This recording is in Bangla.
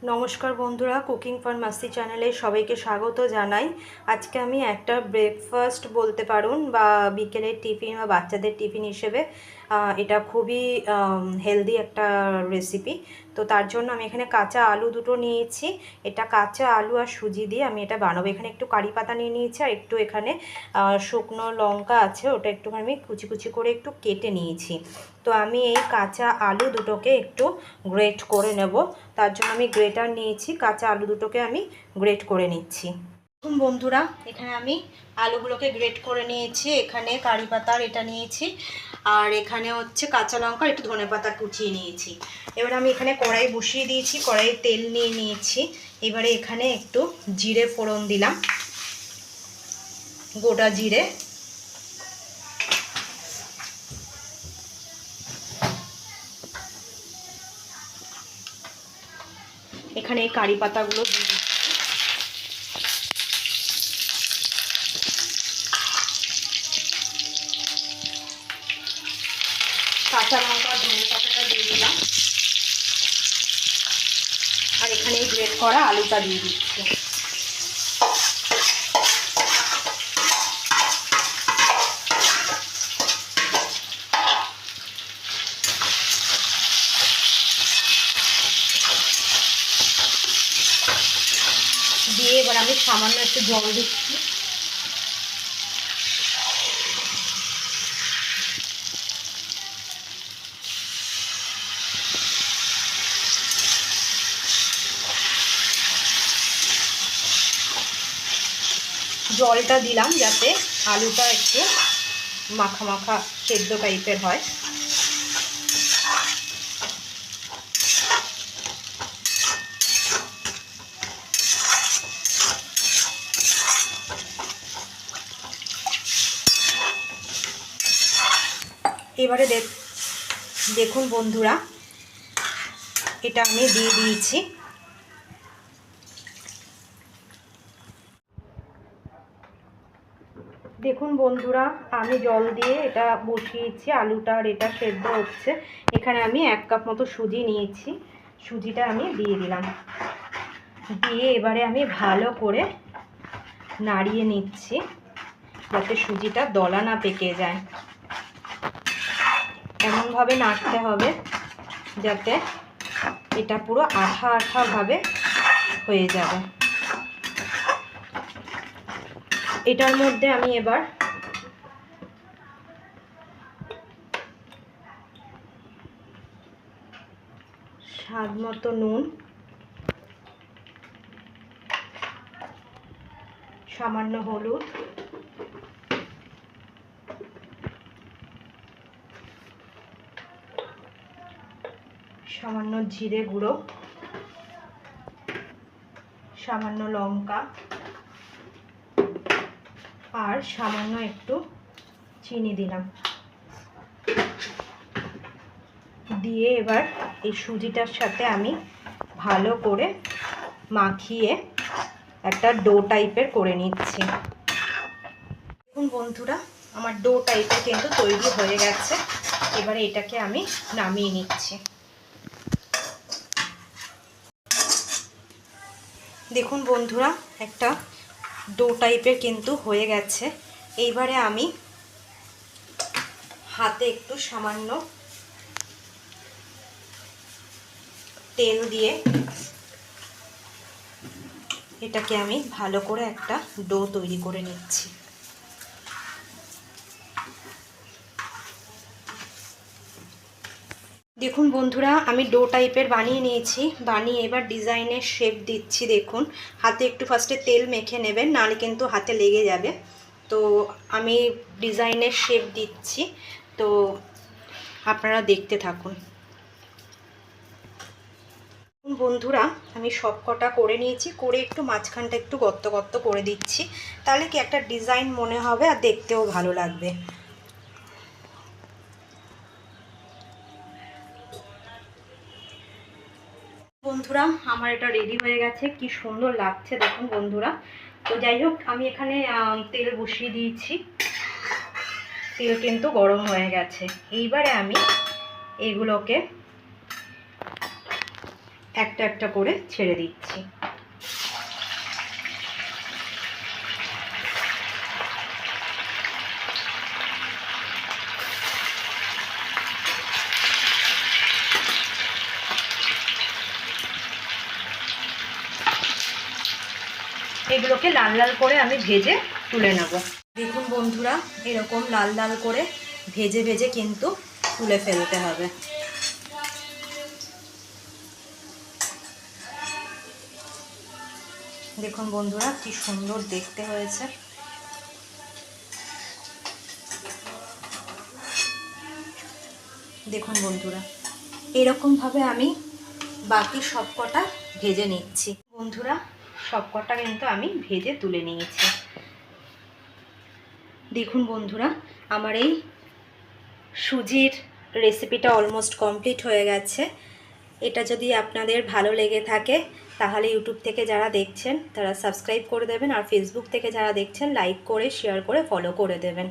নমস্কার বন্ধুরা, কুকিং ফর মাসি চ্যানেলে সবাইকে স্বাগত জানাই। আজকে আমি একটা ব্রেকফাস্ট বলতে পারুন বা বিকেলের টিফিন বা বাচ্চাদের টিফিন হিসেবে এটা খুবই হেলদি একটা রেসিপি। তো তার জন্য আমি এখানে কাঁচা আলু দুটো নিয়েছি। এটা কাঁচা আলু আর সুজি দিয়ে আমি এটা বানাবো। এখানে একটু কারি পাতা নিয়ে নিয়েছি আর একটু এখানে শুকনো লঙ্কা আছে, ওটা একটুখানি আমি কুচি কুচি করে একটু কেটে নিয়েছি। তো আমি এই কাঁচা আলু দুটোকে একটু গ্রেট করে নেব। তার জন্য আমি গ্রেটার নিয়েছি, কাঁচা আলু দুটোকে আমি গ্রেট করে নিচ্ছি। দেখুন বন্ধুরা, এখানে আমি আলুগুলোকে গ্রেট করে নিয়েছি। এখানে কারি পাতার এটা নিয়েছি আর এখানে হচ্ছে কাঁচা লঙ্কা একটু ধনেপাতা কুচিয়ে নিয়েছি। এবার আমি এখানে কড়াই বসিয়ে দিয়েছি, কড়াইয়ে তেল নিয়ে নিয়েছি। এবারে এখানে একটু জিরে ফোড়ন দিলাম, গোটা জিরে। এখানে এই কারি পাতাগুলো দিয়ে দিচ্ছি। কাঁচা লঙ্কা ধনে পাতাটা দিয়ে দিলাম আর এখানে গ্রেট করা আলুটা দিয়ে দিচ্ছি। দিয়ে এবার আমি সামান্য একটু জল দিচ্ছি। জলটা দিলাম যাতে আলুটা একটু মাখা মাখা সেদ্ধ টাইপের হয়। এবারে দেখুন বন্ধুরা, এটা আমি দিয়ে দিয়েছি। দেখুন বন্ধুরা, আমি জল দিয়ে এটা বসিয়েছি, আলুটা আর এটা সেদ্ধ হচ্ছে। এখানে আমি 1 কাপ মতো সুজি নিয়েছি, সুজিটা আমি দিয়ে দিলাম। দিয়ে এবারে আমি ভালো করে নাড়িয়ে নিচ্ছি যাতে সুজিটা দলা না পেকে যায়। এমনভাবে নাড়তে হবে যাতে এটা পুরো আঠা আঠা ভাবে হয়ে যাবে। এটার মধ্যে আমি এবার স্বাদ মতো নুন, সামান্য হলুদ, সামান্য জিরে গুঁড়ো, সামান্য লঙ্কা আর সামান্য একটু চিনি দিলাম। দিয়ে এবার এই সুজিটার সাথে আমি ভালো করে মাখিয়ে একটা ডো টাইপের করে নিচ্ছি। দেখুন বন্ধুরা, আমার ডো টাইপের কিন্তু তৈরি হয়ে গেছে। এবারে এটাকে আমি নামিয়ে নিচ্ছি। দেখুন বন্ধুরা, একটা ডো টাইপের কিন্তু হয়ে গেছে। এইবারে আমি হাতে একটু সামান্য তেল দিয়ে এটাকে আমি ভালো করে একটা ডো তৈরি করে নিচ্ছি। দেখুন বন্ধুরা, আমি ডো টাইপের বানিয়ে নিয়েছি। বানিয়ে এবার ডিজাইনের শেপ দিচ্ছি। দেখুন, হাতে একটু ফার্স্টে তেল মেখে নেবেন, নাহলে কিন্তু হাতে লেগে যাবে। তো আমি ডিজাইনের শেপ দিচ্ছি, তো আপনারা দেখতে থাকুন। বন্ধুরা, আমি সব কটা করে নিয়েছি, করে একটু মাঝখানটা একটু গর্ত গর্ত করে দিচ্ছি, তাহলে কি একটা ডিজাইন মনে হবে আর দেখতেও ভালো লাগবে। বন্ধুরা, আমার এটা রেডি হয়ে গেছে, কি সুন্দর লাগছে দেখুন বন্ধুরা। তো যাই হোক, আমি এখানে তেল বসিয়ে দিয়েছি, তেল কিন্তু গরম হয়ে গেছে। এইবারে আমি এগুলোকে একটা একটা করে ছেড়ে দিচ্ছি। এগুলোকে লাল লাল করে আমি ভেজে তুলে নেব। দেখুন বন্ধুরা, এরকম লাল লাল করে ভেজে ভেজে কিন্তু তুলে ফেলতে হবে। দেখুন বন্ধুরা, কি সুন্দর দেখতে হয়েছে। দেখুন বন্ধুরা, এরকমভাবে আমি বাকি সবকটা ভেজে নিচ্ছি। বন্ধুরা, সবকটা কিন্তু আমি ভেজে তুলে নিয়েছি। দেখুন বন্ধুরা, আমার এই সুজির রেসিপিটা অলমোস্ট কমপ্লিট হয়ে গেছে। এটা যদি আপনাদের ভালো লেগে থাকে তাহলে ইউটিউব থেকে যারা দেখছেন তারা সাবস্ক্রাইব করে দেবেন, আর ফেসবুক থেকে যারা দেখছেন লাইক করে শেয়ার করে ফলো করে দেবেন।